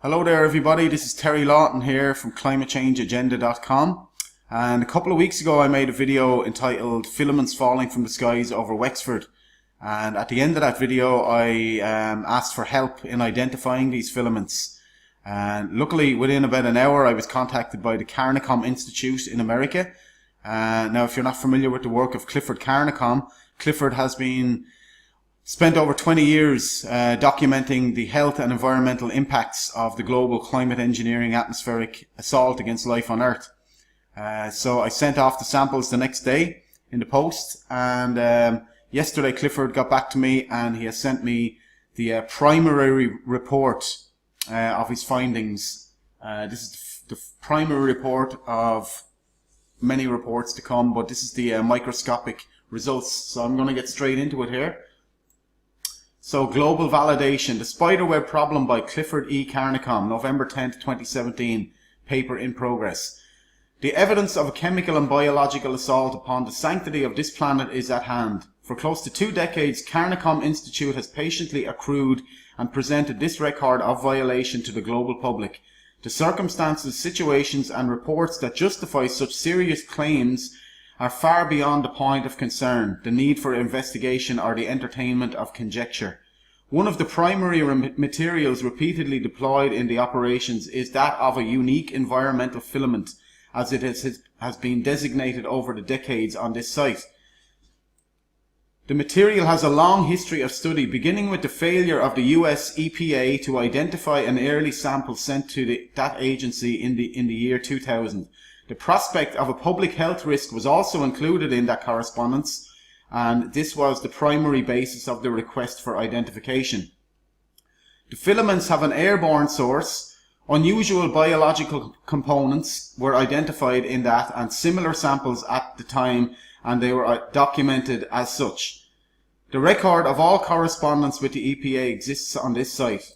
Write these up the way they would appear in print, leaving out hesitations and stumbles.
Hello there everybody, this is Terry Lawton here from climatechangeagenda.com, and a couple of weeks ago I made a video entitled Filaments Falling from the Skies over Wexford, and at the end of that video I asked for help in identifying these filaments, and luckily within about an hour I was contacted by the CARNICOM Institute in America. Now if you're not familiar with the work of Clifford CARNICOM, Clifford has spent over 20 years documenting the health and environmental impacts of the global climate engineering atmospheric assault against life on Earth. So I sent off the samples the next day in the post, and yesterday Clifford got back to me and he has sent me the primary report of his findings. This is the primary report of many reports to come, but this is the microscopic results. So I'm going to get straight into it here. So, global validation, the spiderweb problem by Clifford E. CARNICOM, November 10th, 2017, paper in progress. The evidence of a chemical and biological assault upon the sanctity of this planet is at hand. For close to 2 decades, CARNICOM Institute has patiently accrued and presented this record of violation to the global public. The circumstances, situations and reports that justify such serious claims are far beyond the point of concern, the need for investigation or the entertainment of conjecture. One of the primary materials repeatedly deployed in the operations is that of a unique environmental filament, as it has been designated over the decades on this site. The material has a long history of study, beginning with the failure of the US EPA to identify an early sample sent to that agency in the year 2000. The prospect of a public health risk was also included in that correspondence, and this was the primary basis of the request for identification. The filaments have an airborne source. Unusual biological components were identified in that and similar samples at the time, and they were documented as such. The record of all correspondence with the EPA exists on this site.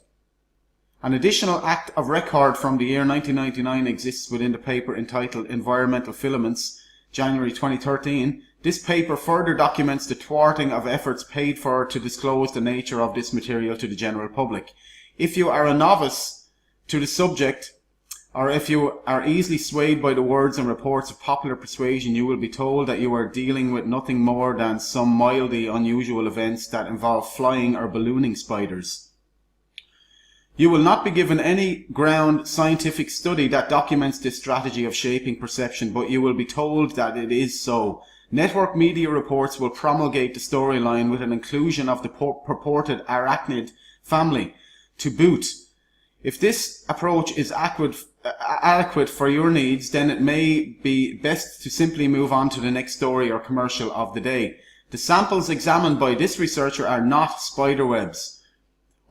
An additional act of record from the year 1999 exists within the paper entitled Environmental Filaments, January 2013. This paper further documents the thwarting of efforts paid for to disclose the nature of this material to the general public. If you are a novice to the subject, or if you are easily swayed by the words and reports of popular persuasion, you will be told that you are dealing with nothing more than some mildly unusual events that involve flying or ballooning spiders. You will not be given any ground scientific study that documents this strategy of shaping perception, but you will be told that it is so. Network media reports will promulgate the storyline with an inclusion of the purported arachnid family to boot. If this approach is adequate for your needs, then it may be best to simply move on to the next story or commercial of the day. The samples examined by this researcher are not spiderwebs.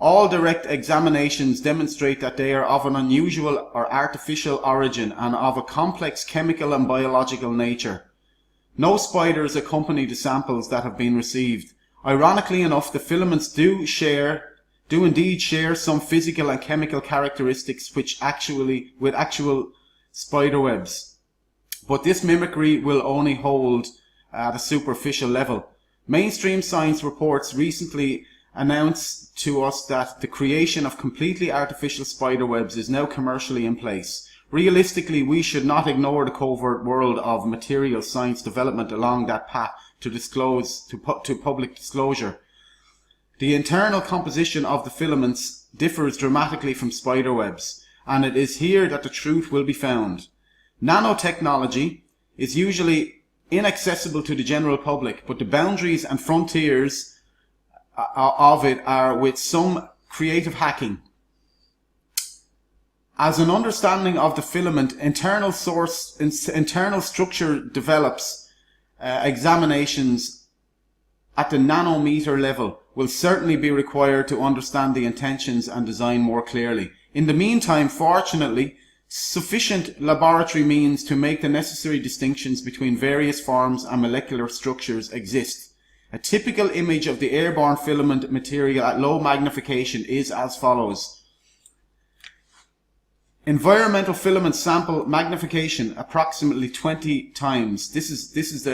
All direct examinations demonstrate that they are of an unusual or artificial origin and of a complex chemical and biological nature. No spiders accompany the samples that have been received. Ironically enough, the filaments do indeed share some physical and chemical characteristics with actual spiderwebs. But this mimicry will only hold at a superficial level. Mainstream science reports recently announced to us that the creation of completely artificial spiderwebs is now commercially in place. Realistically, we should not ignore the covert world of material science development along that path to public disclosure. The internal composition of the filaments differs dramatically from spiderwebs, and it is here that the truth will be found. Nanotechnology is usually inaccessible to the general public, but the boundaries and frontiers of it are with some creative hacking. As an understanding of the filament, internal structure develops, examinations at the nanometer level will certainly be required to understand the intentions and design more clearly. In the meantime, fortunately, sufficient laboratory means to make the necessary distinctions between various forms and molecular structures exist. A typical image of the airborne filament material at low magnification is as follows. Environmental filament sample magnification approximately 20 times. This is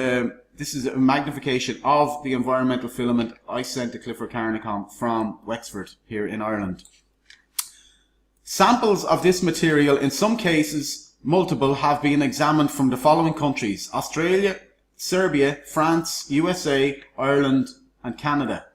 a magnification of the environmental filament I sent to Clifford CARNICOM from Wexford here in Ireland. Samples of this material, in some cases multiple, have been examined from the following countries: Australia, Serbia, France, USA, Ireland and Canada.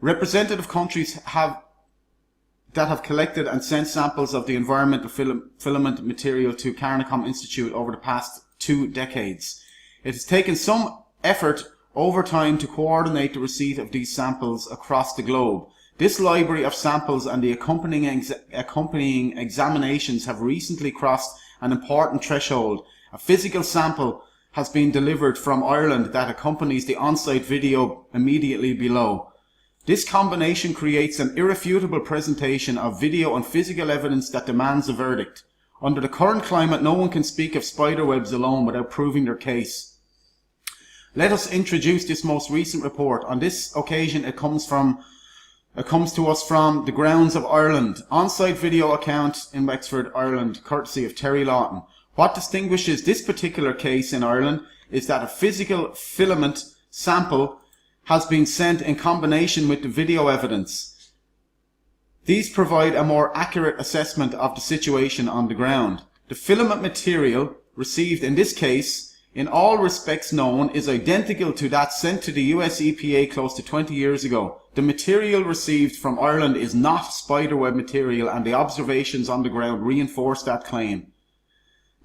Representative countries that have collected and sent samples of the environmental filament material to CARNICOM Institute over the past 2 decades. It has taken some effort over time to coordinate the receipt of these samples across the globe. This library of samples and the accompanying examinations have recently crossed an important threshold. A physical sample has been delivered from Ireland that accompanies the on-site video immediately below. This combination creates an irrefutable presentation of video and physical evidence that demands a verdict. Under the current climate, no one can speak of spiderwebs alone without proving their case. Let us introduce this most recent report. On this occasion, it comes to us from the grounds of Ireland. On-site video account in Wexford, Ireland, courtesy of Terry Lawton. What distinguishes this particular case in Ireland is that a physical filament sample has been sent in combination with the video evidence. These provide a more accurate assessment of the situation on the ground. The filament material received in this case, in all respects known, is identical to that sent to the US EPA close to 20 years ago. The material received from Ireland is not spiderweb material, and the observations on the ground reinforce that claim.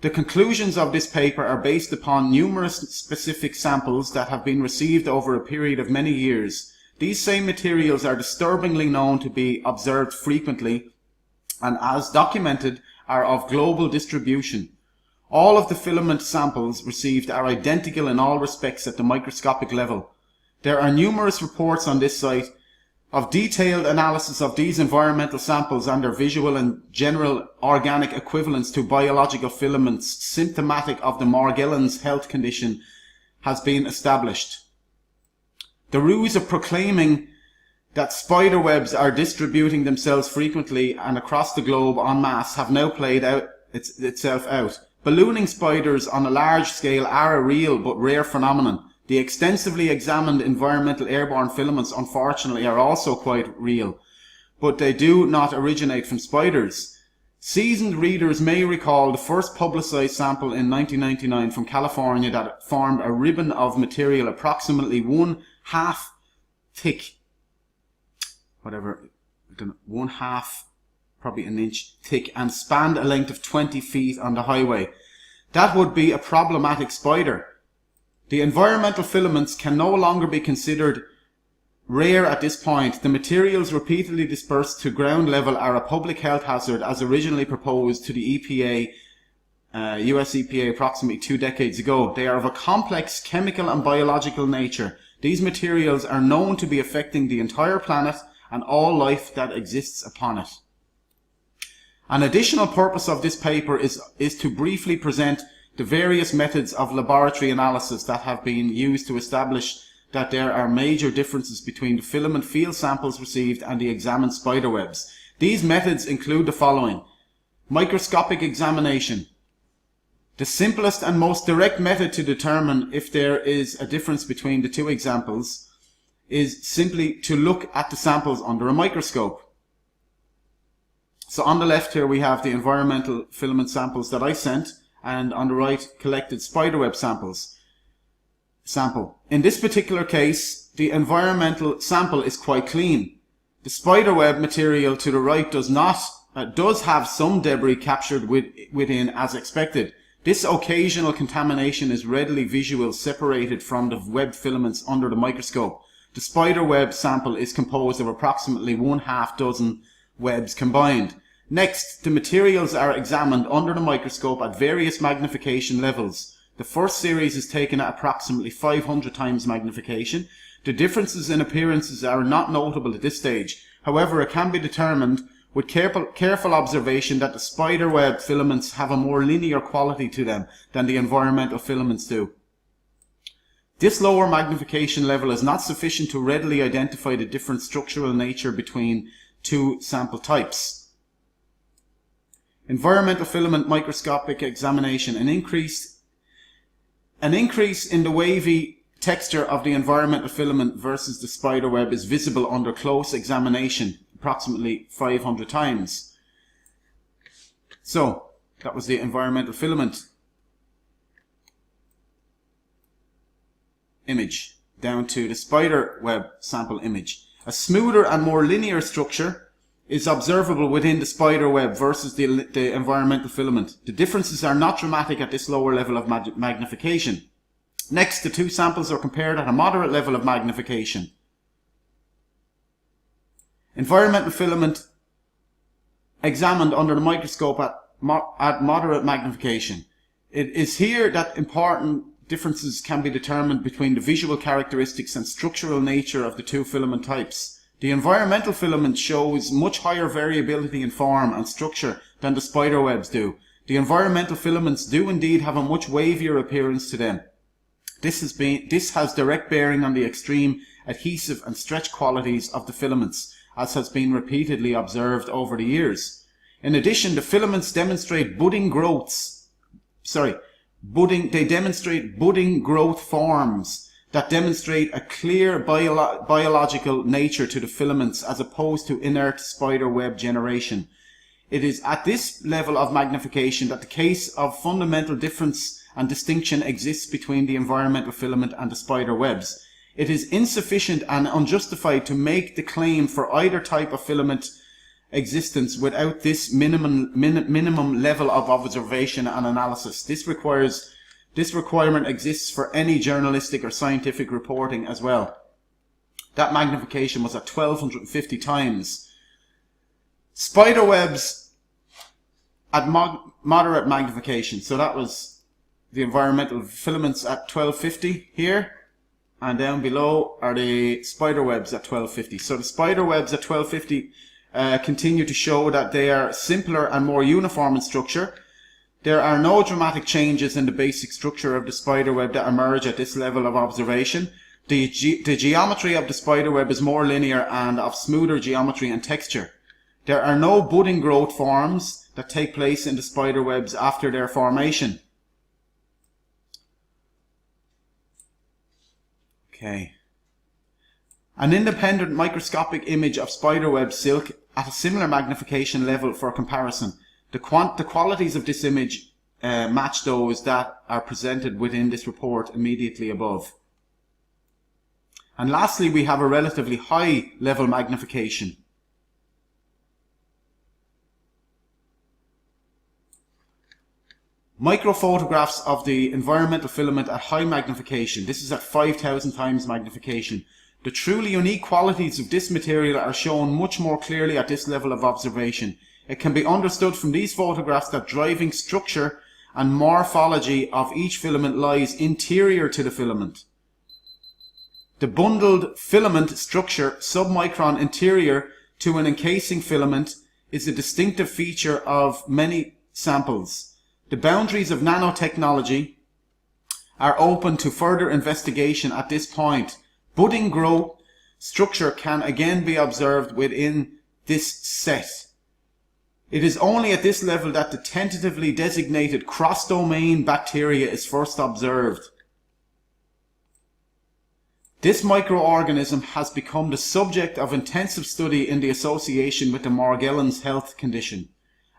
The conclusions of this paper are based upon numerous specific samples that have been received over a period of many years. These same materials are disturbingly known to be observed frequently and, as documented, are of global distribution. All of the filament samples received are identical in all respects at the microscopic level. There are numerous reports on this site of detailed analysis of these environmental samples and their visual and general organic equivalence to biological filaments symptomatic of the Morgellons health condition has been established. The ruse of proclaiming that spiderwebs are distributing themselves frequently and across the globe en masse have now played itself out. Ballooning spiders on a large scale are a real but rare phenomenon. The extensively examined environmental airborne filaments, unfortunately, are also quite real, but they do not originate from spiders. Seasoned readers may recall the first publicized sample in 1999 from California that formed a ribbon of material approximately 1/2 thick, probably an inch thick, and spanned a length of 20 feet on the highway. That would be a problematic spider. The environmental filaments can no longer be considered rare at this point. The materials repeatedly dispersed to ground level are a public health hazard as originally proposed to the EPA, US EPA, approximately 2 decades ago. They are of a complex chemical and biological nature. These materials are known to be affecting the entire planet and all life that exists upon it. An additional purpose of this paper is to briefly present the various methods of laboratory analysis that have been used to establish that there are major differences between the filament field samples received and the examined spiderwebs. These methods include the following: microscopic examination. The simplest and most direct method to determine if there is a difference between the two examples is simply to look at the samples under a microscope. So on the left here we have the environmental filament samples that I sent, and on the right collected spiderweb sample. In this particular case, the environmental sample is quite clean. The spiderweb material to the right does have some debris captured within as expected. This occasional contamination is readily visual, separated from the web filaments under the microscope. The spiderweb sample is composed of approximately 1/2 dozen webs combined. Next, the materials are examined under the microscope at various magnification levels. The first series is taken at approximately 500 times magnification. The differences in appearances are not notable at this stage. However, it can be determined with careful observation that the spiderweb filaments have a more linear quality to them than the environmental filaments do. This lower magnification level is not sufficient to readily identify the different structural nature between two sample types. Environmental filament microscopic examination. An increase in the wavy texture of the environmental filament versus the spiderweb is visible under close examination, approximately 500 times. So that was the environmental filament image down to the spider web sample image. A smoother and more linear structure is observable within the spider web versus the environmental filament. The differences are not dramatic at this lower level of magnification. Next, the two samples are compared at a moderate level of magnification. Environmental filament examined under the microscope at moderate magnification. It is here that important differences can be determined between the visual characteristics and structural nature of the two filament types. The environmental filament shows much higher variability in form and structure than the spider webs do. The environmental filaments do indeed have a much wavier appearance to them. This has direct bearing on the extreme adhesive and stretch qualities of the filaments, as has been repeatedly observed over the years. In addition, the filaments demonstrate budding growth forms that demonstrate a clear biological nature to the filaments as opposed to inert spider web generation. It is at this level of magnification that the case of fundamental difference and distinction exists between the environmental filament and the spider webs. It is insufficient and unjustified to make the claim for either type of filament existence without this minimum level of observation and analysis. This requirement exists for any journalistic or scientific reporting as well. That magnification was at 1250 times. Spider webs at moderate magnification. So that was the environmental filaments at 1250 here. And down below are the spider webs at 1250. So the spider webs at 1250 continue to show that they are simpler and more uniform in structure. There are no dramatic changes in the basic structure of the spider web that emerge at this level of observation. The geometry of the spider web is more linear and of smoother geometry and texture. There are no budding growth forms that take place in the spider webs after their formation. Okay. An independent microscopic image of spiderweb silk at a similar magnification level for comparison. The qualities of this image match those that are presented within this report immediately above. And lastly, we have a relatively high level magnification. Microphotographs of the environmental filament at high magnification. This is at 5,000 times magnification. The truly unique qualities of this material are shown much more clearly at this level of observation. It can be understood from these photographs that driving structure and morphology of each filament lies interior to the filament. The bundled filament structure, submicron interior to an encasing filament, is a distinctive feature of many samples. The boundaries of nanotechnology are open to further investigation at this point. Budding growth structure can again be observed within this set. It is only at this level that the tentatively designated cross-domain bacteria is first observed. This microorganism has become the subject of intensive study in the association with the Morgellons health condition.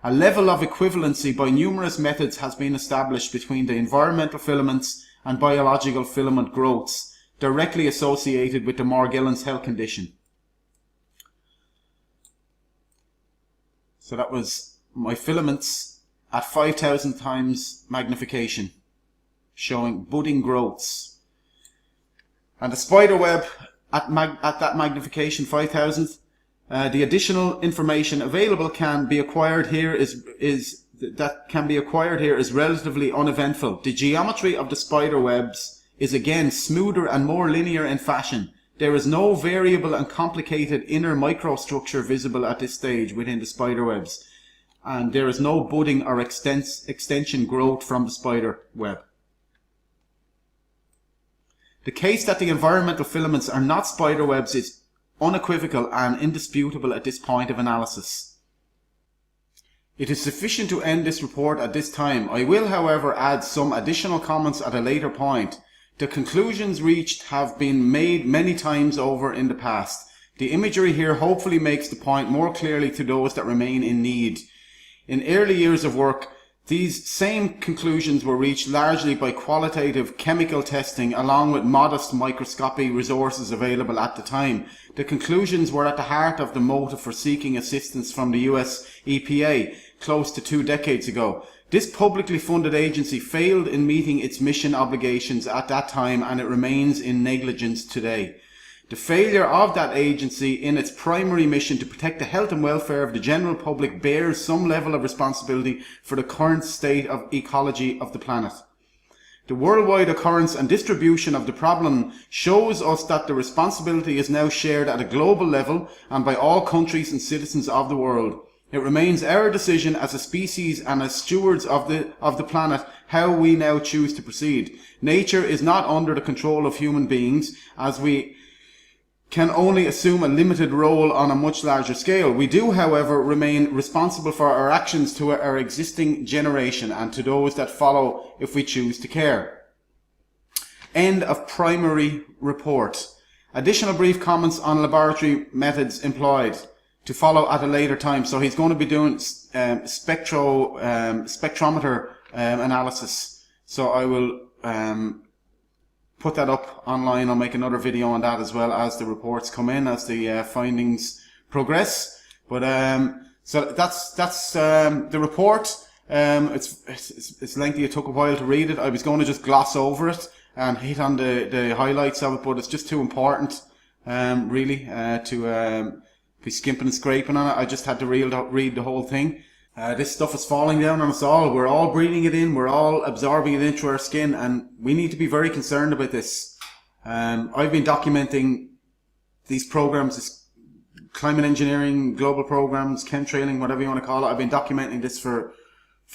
A level of equivalency by numerous methods has been established between the environmental filaments and biological filament growths directly associated with the Morgellons health condition. So that was my filaments at 5,000 times magnification, showing budding growths. And the spider web at that magnification 5,000, the additional information available can be acquired here is relatively uneventful. The geometry of the spider webs is again smoother and more linear in fashion. There is no variable and complicated inner microstructure visible at this stage within the spider webs, and there is no budding or extension growth from the spider web. The case that the environmental filaments are not spider webs is unequivocal and indisputable at this point of analysis. It is sufficient to end this report at this time. I will, however, add some additional comments at a later point. The conclusions reached have been made many times over in the past. The imagery here hopefully makes the point more clearly to those that remain in need. In early years of work, these same conclusions were reached largely by qualitative chemical testing along with modest microscopy resources available at the time. The conclusions were at the heart of the motive for seeking assistance from the US EPA close to 2 decades ago. This publicly funded agency failed in meeting its mission obligations at that time, and it remains in negligence today. The failure of that agency in its primary mission to protect the health and welfare of the general public bears some level of responsibility for the current state of ecology of the planet. The worldwide occurrence and distribution of the problem shows us that the responsibility is now shared at a global level and by all countries and citizens of the world. It remains our decision as a species and as stewards of the planet how we now choose to proceed. Nature is not under the control of human beings, as we can only assume a limited role on a much larger scale. We do, however, remain responsible for our actions to our existing generation and to those that follow if we choose to care. End of primary report. Additional brief comments on laboratory methods employed to follow at a later time. So he's going to be doing spectrometer analysis. So I will put that up online. I'll make another video on that as well as the reports come in, as the findings progress. But so that's the report. It's lengthy. It took a while to read it. I was going to just gloss over it and hit on the highlights of it, but it's just too important, really, to be skimping and scraping on it. I just had to read the whole thing. This stuff is falling down on us all. We're all breathing it in. We're all absorbing it into our skin, and we need to be very concerned about this. I've been documenting these programs, this climate engineering, global programs, chemtrailing, whatever you want to call it. I've been documenting this for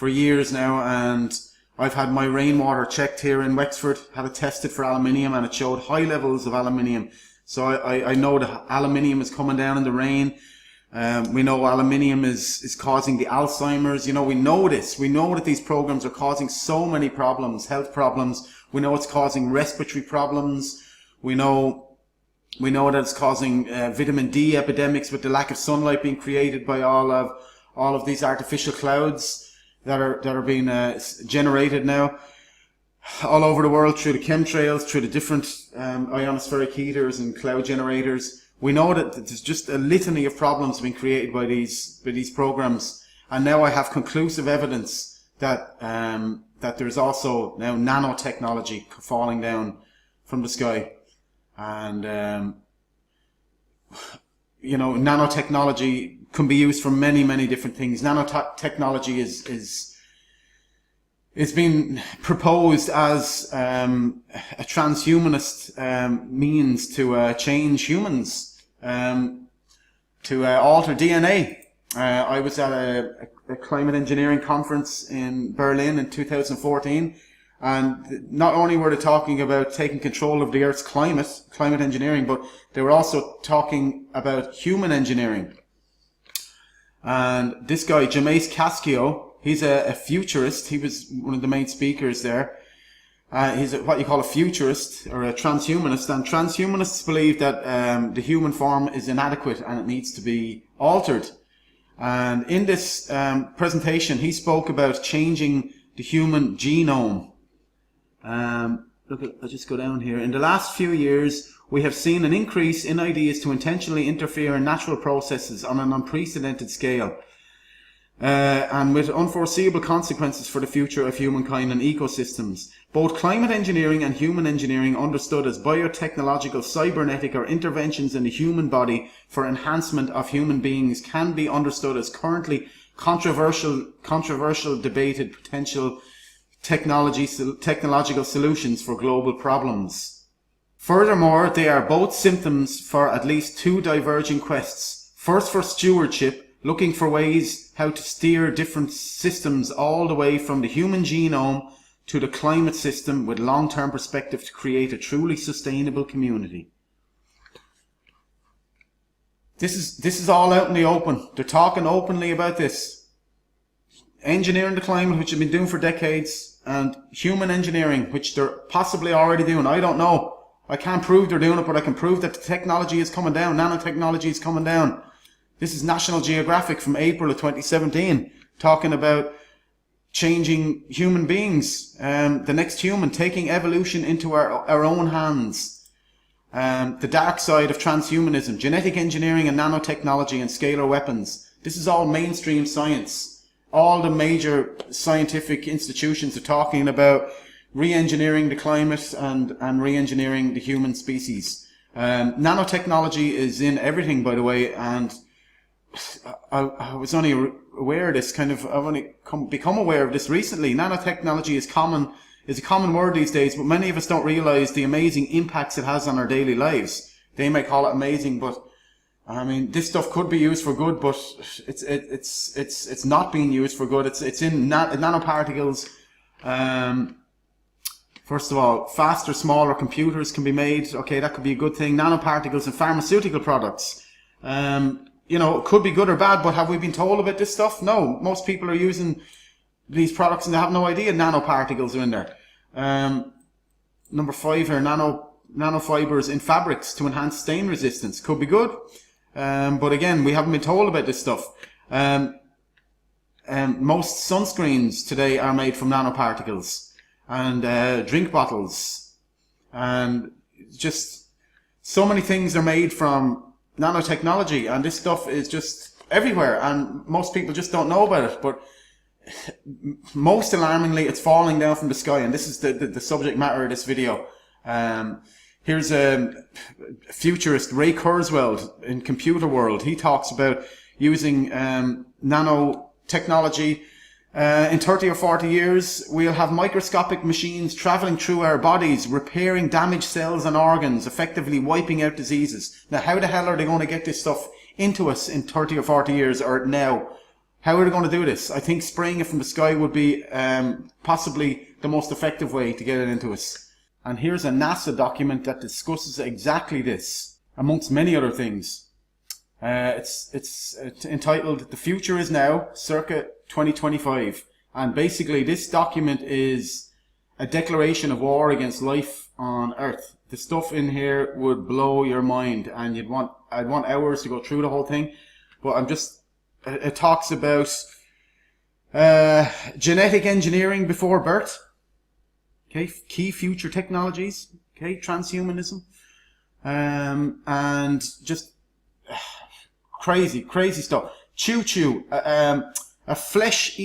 years now, and I've had my rainwater checked here in Wexford, had it tested for aluminium, and it showed high levels of aluminium. So I know that aluminium is coming down in the rain. We know aluminium is causing the Alzheimer's. You know, we know this. We know that these programs are causing so many problems, health problems. We know it's causing respiratory problems. We know that it's causing vitamin D epidemics with the lack of sunlight being created by all of these artificial clouds that are being generated now all over the world through the chemtrails, through the different ionospheric heaters and cloud generators. We know that there's just a litany of problems being created by these programs, and now I have conclusive evidence that there's also now nanotechnology falling down from the sky, and you know, nanotechnology can be used for many different things. Nanotechnology is being proposed as a transhumanist means to change humans, to alter DNA. I was at a climate engineering conference in Berlin in 2014, and not only were they talking about taking control of the Earth's climate engineering, but they were also talking about human engineering. And this guy, James Cascio, he's a futurist. He was one of the main speakers there. He's what you call a futurist or a transhumanist, and transhumanists believe that the human form is inadequate and it needs to be altered. And in this presentation, he spoke about changing the human genome. Look, I'll just go down here. In the last few years, we have seen an increase in ideas to intentionally interfere in natural processes on an unprecedented scale, and with unforeseeable consequences for the future of humankind and ecosystems. Both climate engineering and human engineering, understood as biotechnological, cybernetic, or interventions in the human body for enhancement of human beings, can be understood as currently controversial debated potential technological solutions for global problems. Furthermore, they are both symptoms for at least two diverging quests. First, for stewardship, looking for ways how to steer different systems all the way from the human genome to the climate system with long-term perspective to create a truly sustainable community. This is all out in the open. They're talking openly about this. Engineering the climate, which they've been doing for decades, and human engineering, which they're possibly already doing. I don't know. I can't prove they're doing it, but I can prove that the technology is coming down. Nanotechnology is coming down. This is National Geographic from April of 2017. talking about changing human beings, the next human, taking evolution into our own hands. The dark side of transhumanism, genetic engineering and nanotechnology and scalar weapons. This is all mainstream science. All the major scientific institutions are talking about re-engineering the climate and re-engineering the human species. Nanotechnology is in everything, by the way, and I was only aware of this, I've only become aware of this recently. Nanotechnology is a common word these days, but many of us don't realize the amazing impacts it has on our daily lives. They may call it amazing, but I mean, this stuff could be used for good, but it's not being used for good. It's in nanoparticles. First of all, faster, smaller computers can be made. Okay, that could be a good thing. Nanoparticles in pharmaceutical products. You know, it could be good or bad, but have we been told about this stuff? No. Most people are using these products and they have no idea nanoparticles are in there. Number 5 here, nanofibers in fabrics to enhance stain resistance. Could be good. But again, we haven't been told about this stuff. Most sunscreens today are made from nanoparticles, and drink bottles, and just so many things are made from nanotechnology, and this stuff is just everywhere, and most people just don't know about it. But most alarmingly, it's falling down from the sky, and this is the subject matter of this video. Here's a futurist, Ray Kurzweil, in Computer World. He talks about using nanotechnology. In 30 or 40 years, we'll have microscopic machines traveling through our bodies, repairing damaged cells and organs, effectively wiping out diseases. Now, how the hell are they going to get this stuff into us in 30 or 40 years, or now? How are they going to do this? I think spraying it from the sky would be possibly the most effective way to get it into us. And here's a NASA document that discusses exactly this, amongst many other things. It's entitled "The Future Is Now, circa 2025." And basically this document is a declaration of war against life on Earth. The stuff in here would blow your mind, and I'd want hours to go through the whole thing, but it talks about genetic engineering before birth, okay, key future technologies, okay, transhumanism, and just crazy stuff. Choo-choo, a flesh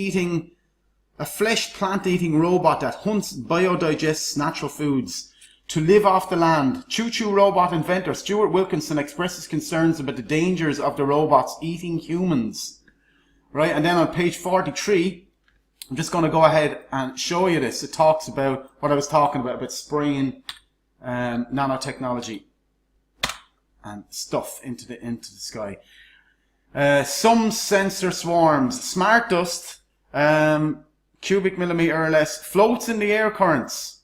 plant-eating robot that hunts, biodigests natural foods to live off the land. Choo-choo robot inventor Stuart Wilkinson expresses concerns about the dangers of the robots eating humans. Right, and then on page 43, I'm just going to go ahead and show you this. It talks about what I was talking about spraying nanotechnology and stuff into the sky. Some sensor swarms, smart dust, cubic millimeter or less, floats in the air currents,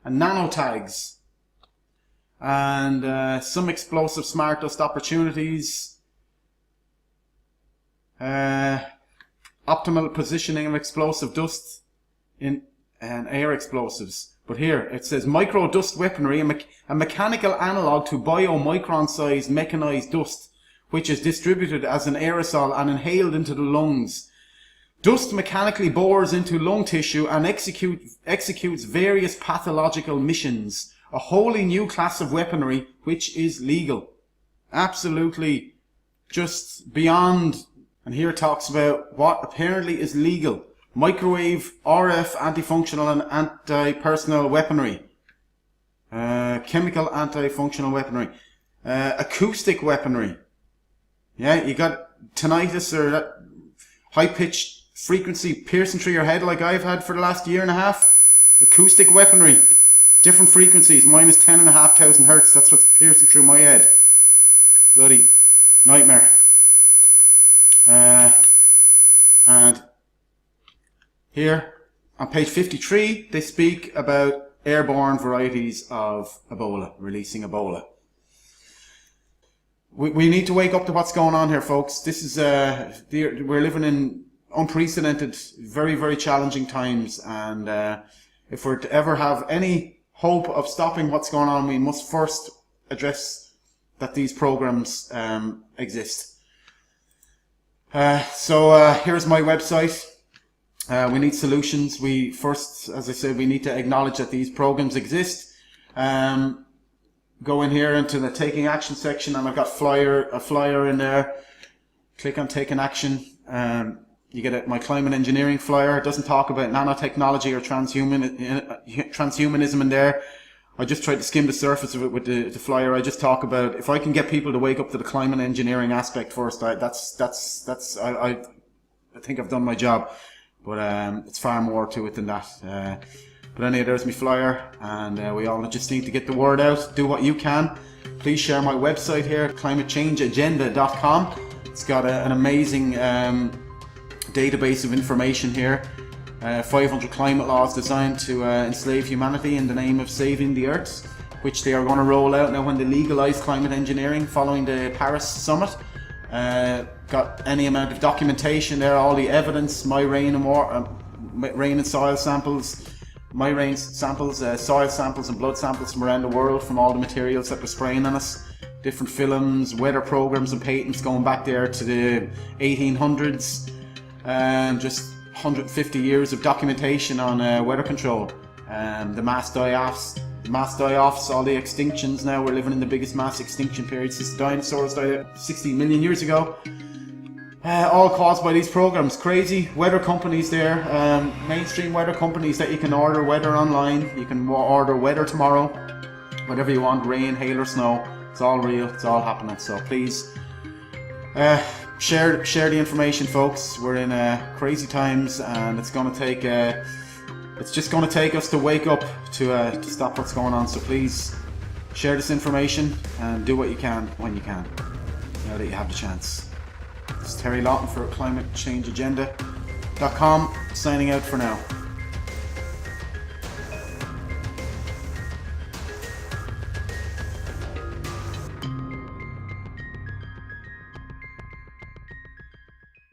and nanotags, and some explosive smart dust opportunities, optimal positioning of explosive dust in air explosives. But here it says micro dust weaponry, a mechanical analog to biomicron-sized mechanized dust, which is distributed as an aerosol and inhaled into the lungs. Dust mechanically bores into lung tissue and executes various pathological missions. A wholly new class of weaponry which is legal. Absolutely just beyond. And here it talks about what apparently is legal. Microwave, RF, anti-functional and anti-personnel weaponry. Chemical anti-functional weaponry. Acoustic weaponry. Yeah, you got tinnitus or that high-pitched frequency piercing through your head like I've had for the last year and a half. Acoustic weaponry. Different frequencies. Mine is 10,500 hertz. That's what's piercing through my head. Bloody nightmare. And here on page 53, they speak about airborne varieties of Ebola, releasing Ebola. We need to wake up to what's going on here, folks. This is we're living in unprecedented, very, very challenging times, and if we're to ever have any hope of stopping what's going on, we must first address that these programs exist. Here's my website. We need solutions. We first, as I said, we need to acknowledge that these programs exist. Go in here into the taking action section, and I've got a flyer in there. Click on taking action. You get my climate engineering flyer. It doesn't talk about nanotechnology or transhumanism in there. I just tried to skim the surface of it with the flyer. I just talk about, if I can get people to wake up to the climate engineering aspect first, I think I've done my job. But it's far more to it than that. But anyway, there's my flyer, and we all just need to get the word out. Do what you can. Please share my website here, climatechangeagenda.com. It's got an amazing database of information here. 500 climate laws designed to enslave humanity in the name of saving the Earth, which they are going to roll out now when they legalise climate engineering following the Paris summit. Got any amount of documentation there, all the evidence, rain and soil samples, soil samples and blood samples from around the world, from all the materials that were spraying on us, different films, weather programs and patents going back there to the 1800s, and just 150 years of documentation on weather control, the mass die-offs, all the extinctions. Now we're living in the biggest mass extinction period since the dinosaurs died 60 million years ago. All caused by these programs. Crazy weather companies there, mainstream weather companies that you can order weather online. You can order weather tomorrow, whatever you want, rain, hail or snow. It's all real, it's all happening. So please share the information, folks. We're in crazy times, and it's going to take it's just going to take us to wake up to stop what's going on. So please share this information and do what you can when you can, now that you have the chance. This is Terry Lawton for ClimatechangeAgenda.com, signing out for now.